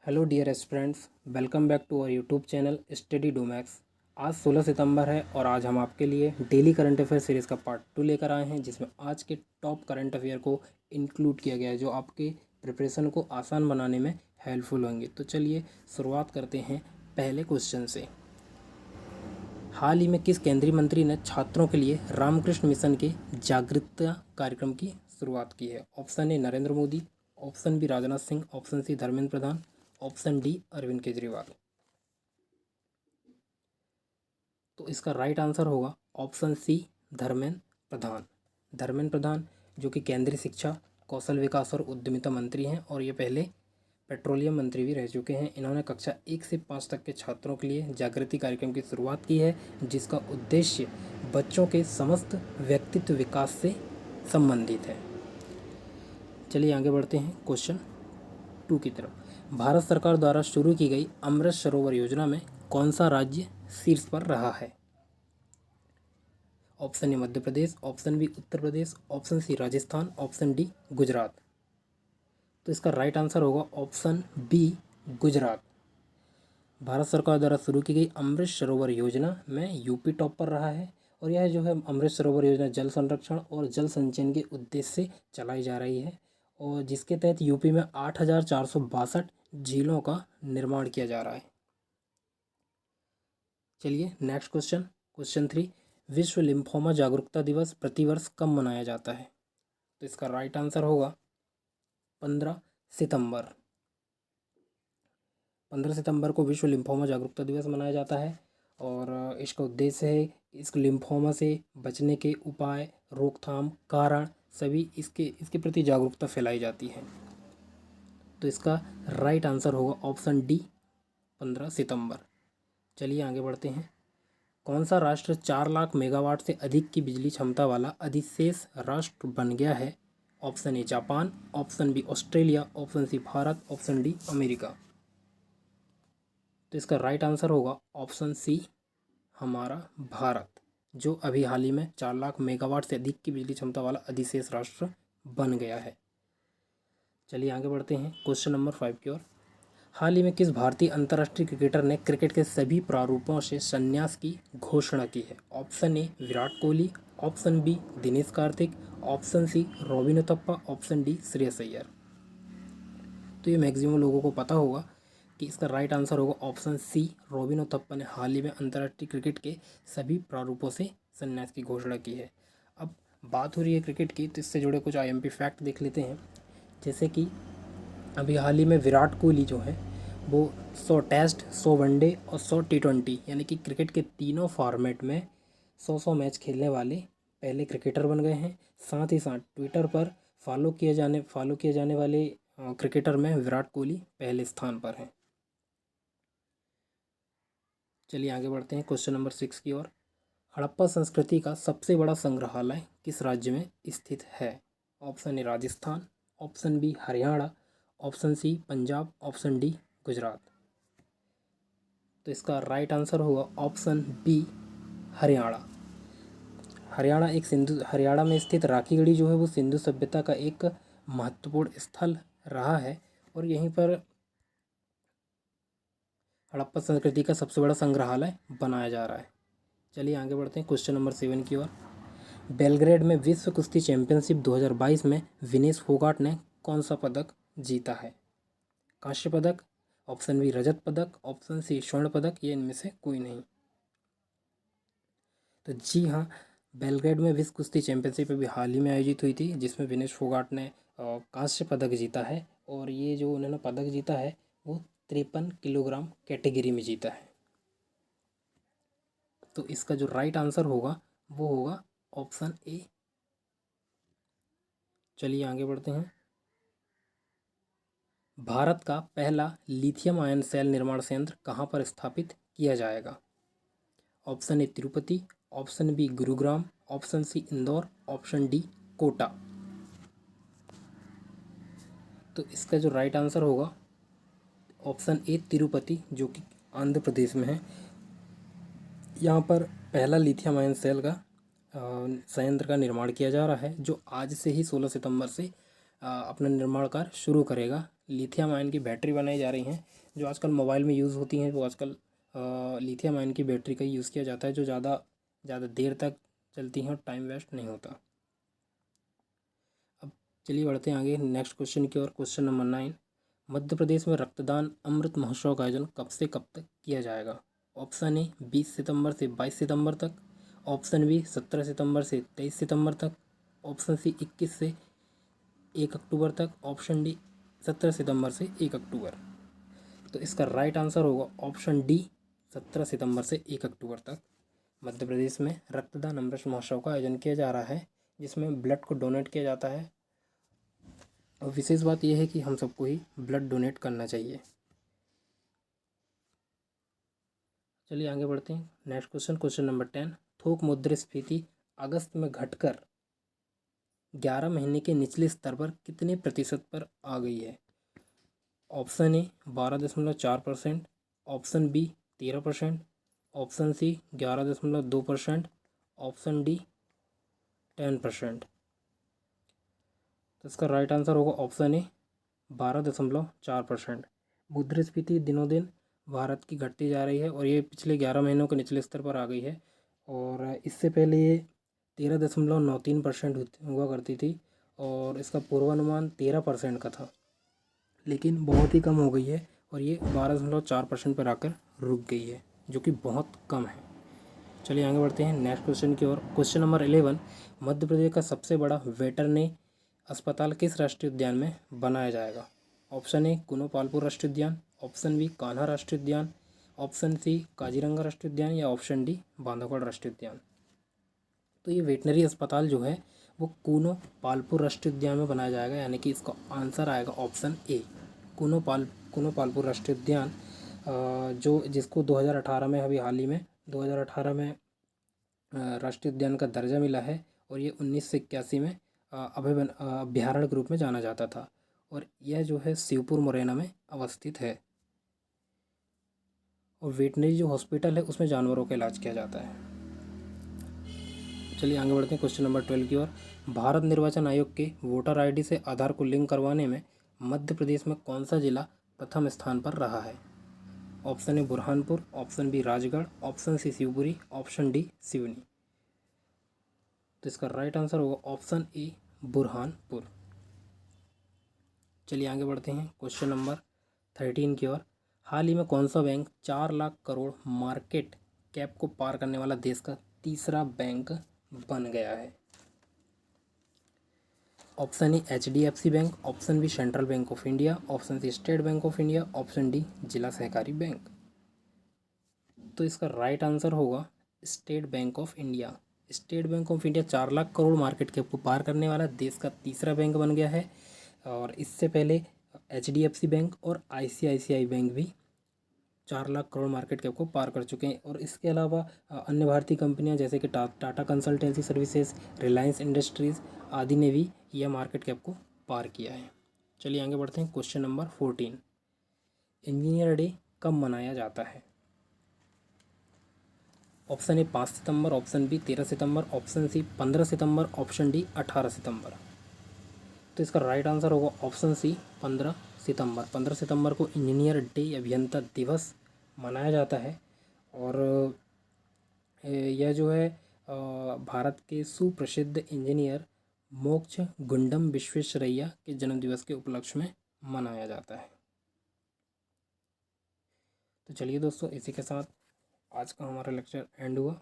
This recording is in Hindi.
Hello dear students, welcome back to our YouTube channel study Domax. आज 16 सितंबर है और आज हम आपके लिए डेली करंट अफेयर सीरीज़ का पार्ट 2 लेकर आए हैं, जिसमें आज के टॉप करंट अफेयर को इंक्लूड किया गया है जो आपके प्रिपरेशन को आसान बनाने में हेल्पफुल होंगे। तो चलिए शुरुआत करते हैं पहले क्वेश्चन से। हाल ही में किस केंद्रीय मंत्री ने छात्रों के लिए रामकृष्ण मिशन के जागरूकता कार्यक्रम की शुरुआत की है? Option A Narendra Modi, option B Rajnath Singh, option C Dharmendra Pradhan, option D Arvind Kejriwal. तो इसका राइट आंसर होगा ऑप्शन सी धर्मेंद्र प्रधान। धर्मेंद्र प्रधान जो कि केंद्रीय शिक्षा, कौशल विकास और उद्यमिता मंत्री हैं और ये पहले पेट्रोलियम मंत्री भी रह चुके हैं। इन्होंने कक्षा 1 से 5 तक के छात्रों के लिए जागृति कार्यक्रम की शुरुआत की है, जिसका उद्देश्य बच्चों के समस्त व्यक्तित्व विकास से संबंधित है। चलिए आगे बढ़ते हैं क्वेश्चन 2 की तरफ। भारत सरकार द्वारा शुरू की गई अमृत सरोवर योजना में कौन सा राज्य शीर्ष पर रहा है? Option A Madhya Pradesh, option B Uttar Pradesh, option C Rajasthan, option D Gujarat. तो इसका राइट आंसर होगा ऑप्शन बी गुजरात। भारत सरकार द्वारा शुरू की गई अमृत सरोवर योजना में यूपी टॉप पर रहा है और यह जो है अमृत सरोवर योजना जल संरक्षण और जल संचयन के उद्देश्य से चलाई जा रही है और जिसके तहत यूपी में 8,462 झीलों का निर्माण किया जा रहा है। चलिए नेक्स्ट क्वेश्चन, क्वेश्चन 3। विश्व लिम्फोमा जागरूकता दिवस प्रतिवर्ष कब मनाया जाता है? तो इसका राइट आंसर होगा 15 सितंबर। 15 सितंबर को विश्व लिम्फोमा जागरूकता दिवस मनाया जाता है और इसका उद्देश्य है इस लिम्फोमा से बचने के उपाय, रोकथाम, कारण सभी इसके प्रति जागरूकता फैलाई जाती है। तो इसका राइट आंसर होगा ऑप्शन डी 15 सितंबर। चलिए आगे बढ़ते हैं। कौन सा राष्ट्र 4 लाख मेगावाट से अधिक की बिजली क्षमता वाला अधिशेष राष्ट्र बन गया है? Option A Japan, option B Australia, option C Bharat, option D America. तो इसका राइट आंसर होगा ऑप्शन सी हमारा भारत, जो अभी हाल ही में 4 लाख मेगावाट से अधिक की बिजली क्षमता वाला अधिशेष राष्ट्र बन गया है। चलिए आगे बढ़ते हैं क्वेश्चन नंबर 5 की ओर। हाल ही में किस भारतीय अंतर्राष्ट्रीय क्रिकेटर ने क्रिकेट के सभी प्रारूपों से संन्यास की घोषणा की है? Option A Virat Kohli, option B Dinesh Karthik, option C Robin Uthappa, option D Shreyas Iyer. तो ये मैक्सिमम लोगों को पता होगा कि इसका राइट आंसर होगा ऑप्शन सी रॉबिन उथप्पा ने हाल ही में अंतर्राष्ट्रीय क्रिकेट के सभी प्रारूपों से संन्यास की घोषणा की है। अब बात हो रही है क्रिकेट की, तो इससे जुड़े कुछ आईएमपी फैक्ट देख लेते हैं। जैसे कि अभी हाल ही में विराट कोहली जो है वो 100 टेस्ट, 100 वनडे और 100 टी20 यानी कि क्रिकेट के तीनों फॉर्मेट में 100 मैच खेलने वाले पहले क्रिकेटर बन गए हैं। साथ ही साथ ट्विटर पर फॉलो किए जाने वाले क्रिकेटर में विराट कोहली पहले स्थान पर हैं। चलिए आगे बढ़ते हैं क्वेश्चन नंबर 6 की ओर। हड़प्पा संस्कृति का सबसे बड़ा संग्रहालय किस राज्य में स्थित है? Option A Rajasthan, option B Haryana, option C Punjab, option D Gujarat. तो इसका राइट आंसर होगा ऑप्शन बी हरियाणा। हरियाणा में स्थित राखीगढ़ी जो है वो सिंधु सभ्यता का एक महत्वपूर्ण स्थल रहा है और यहीं पर हड़प्पा संस्कृति का सबसे बड़ा संग्रहालय बनाया जा रहा है। चलिए आगे बढ़ते हैं क्वेश्चन नंबर 7 की ओर। बेलग्रेड में विश्व कुश्ती चैंपियनशिप 2022 में विनेश फोगाट ने कौन सा पदक जीता है? कांस्य पदक, ऑप्शन बी रजत पदक, ऑप्शन सी स्वर्ण पदक, ये इनमें से कोई नहीं। तो जी हाँ, बेलग्रेड में विश्व कुश्ती चैंपियनशिप अभी हाल ही में आयोजित हुई थी, जिसमें विनेश फोगाट ने कांस्य पदक जीता है और ये जो उन्होंने पदक जीता है वो 53 किलोग्राम कैटेगरी में जीता है। तो इसका जो राइट आंसर होगा वो होगा ऑप्शन ए। चलिए आगे बढ़ते हैं। भारत का पहला लिथियम आयन सेल निर्माण संयंत्र कहाँ पर स्थापित किया जाएगा? Option A Tirupati, option B Gurugram, option C Indore, option D Kota. तो इसका जो राइट आंसर होगा ऑप्शन ए तिरुपति, जो कि आंध्र प्रदेश में है। यहाँ पर पहला लिथियम आयन सेल का संयंत्र का निर्माण किया जा रहा है, जो आज से ही 16 सितंबर से अपना निर्माण कार्य शुरू करेगा। लिथियम आयन की बैटरी बनाई जा रही हैं जो आजकल मोबाइल में यूज़ होती हैं। वो आजकल लिथियम आयन की बैटरी का यूज़ किया जाता है जो ज़्यादा देर तक चलती हैं और टाइम वेस्ट नहीं होता। अब चलिए बढ़ते हैं आगे नेक्स्ट क्वेश्चन की ओर। क्वेश्चन नंबर 9, मध्य प्रदेश में रक्तदान अमृत महोत्सव का आयोजन कब से कब तक किया जाएगा? ऑप्शन ए 20 सितंबर से 22 सितंबर तक, ऑप्शन बी 17 सितंबर से 23 सितंबर तक, ऑप्शन सी 21 से 1 अक्टूबर तक, ऑप्शन डी 17 सितंबर से 1 अक्टूबर। तो इसका राइट आंसर होगा ऑप्शन डी 17 सितंबर से 1 अक्टूबर तक मध्य प्रदेश में रक्तदान अमृत महोत्सव का आयोजन किया जा रहा है जिसमें ब्लड को डोनेट किया जाता है। और विशेष बात यह है कि हम सबको ही ब्लड डोनेट करना चाहिए। चलिए आगे बढ़ते हैं नेक्स्ट क्वेश्चन। क्वेश्चन नंबर 10, थोक मुद्रास्फीति अगस्त में घटकर 11 महीने के निचले स्तर पर कितने प्रतिशत पर आ गई है? Option A 12.4%, option B 13%, option C 11.2%, option D 10%। तो इसका राइट आंसर होगा ऑप्शन ए 12.4%। मुद्रास्फीति दिनों दिन भारत की घटती जा रही है और ये पिछले 11 महीनों के निचले स्तर पर आ गई है। और इससे पहले ये 13.93% हुआ करती थी और इसका पूर्वानुमान 13% का था, लेकिन बहुत ही कम हो गई है और ये 12.4% पर आकर रुक गई है जो कि बहुत कम है। चलिए आगे बढ़ते हैं नेक्स्ट क्वेश्चन की ओर। क्वेश्चन नंबर 11, मध्य प्रदेश का सबसे बड़ा वेटरनरी अस्पताल किस राष्ट्रीय उद्यान में बनाया जाएगा? ऑप्शन ए कुनो पालपुर राष्ट्रीय उद्यान, ऑप्शन बी कान्हा राष्ट्रीय उद्यान, ऑप्शन सी काजीरंगा राष्ट्रीय उद्यान या ऑप्शन डी बांधवगढ़ राष्ट्रीय उद्यान। तो ये वेटनरी अस्पताल जो है वो कूनो पालपुर राष्ट्रीय उद्यान में बनाया जाएगा, यानी कि इसका आंसर आएगा ऑप्शन ए कूनो पालपुर राष्ट्रीय उद्यान, जो जिसको 2018 में अभी हाल ही में 2018 में राष्ट्रीय उद्यान का दर्जा मिला है और ये 1981 में अभयारण्य के रूप में जाना जाता था और यह जो है शिवपुर मुरैना में अवस्थित है। और वेटनरी जो हॉस्पिटल है उसमें जानवरों का इलाज किया जाता है। चलिए आगे बढ़ते हैं क्वेश्चन नंबर 12 की ओर। भारत निर्वाचन आयोग के वोटर आईडी से आधार को लिंक करवाने में मध्य प्रदेश में कौन सा जिला प्रथम स्थान पर रहा है? Option A Burhanpur, option B Rajgarh, option C Shivpuri, option D Seoni. तो इसका राइट आंसर होगा ऑप्शन ए बुरहानपुर। चलिए आगे बढ़ते हैं क्वेश्चन नंबर 13 की ओर। हाल ही में कौन सा bank 4 lakh crore market cap को पार करने वाला देश का तीसरा बैंक बन गया है? Option A HDFC bank, option B central bank of India, option C state bank of India, option D जिला सहकारी बैंक। तो इसका राइट आंसर होगा state bank of India. State bank of India 4 lakh crore market cap को पार करने वाला देश का तीसरा बैंक बन गया है। और इससे पहले HDFC बैंक और ICICI बैंक भी 4 लाख करोड़ मार्केट कैप को पार कर चुके हैं। और इसके अलावा अन्य भारतीय कंपनियां जैसे कि Tata consultancy services, Reliance industries आदि ने भी यह मार्केट कैप को पार किया है। चलिए आगे बढ़ते हैं क्वेश्चन नंबर 14, इंजीनियर डे कब मनाया जाता है? ऑप्शन ए 5 सितंबर, ऑप्शन बी 13 सितंबर, ऑप्शन सी 15 सितंबर, ऑप्शन डी 18 सितंबर। तो इसका राइट आंसर होगा ऑप्शन सी 15 सितंबर। 15 सितंबर को इंजीनियर डे अभियंता दिवस मनाया जाता है। और यह जो है भारत के सुप्रसिद्ध इंजीनियर मोक्ष गुंडम विश्वेश्वरैया के जन्मदिवस के उपलक्ष्य में मनाया जाता है। तो चलिए दोस्तों, इसी के साथ आज का हमारा लेक्चर एंड हुआ।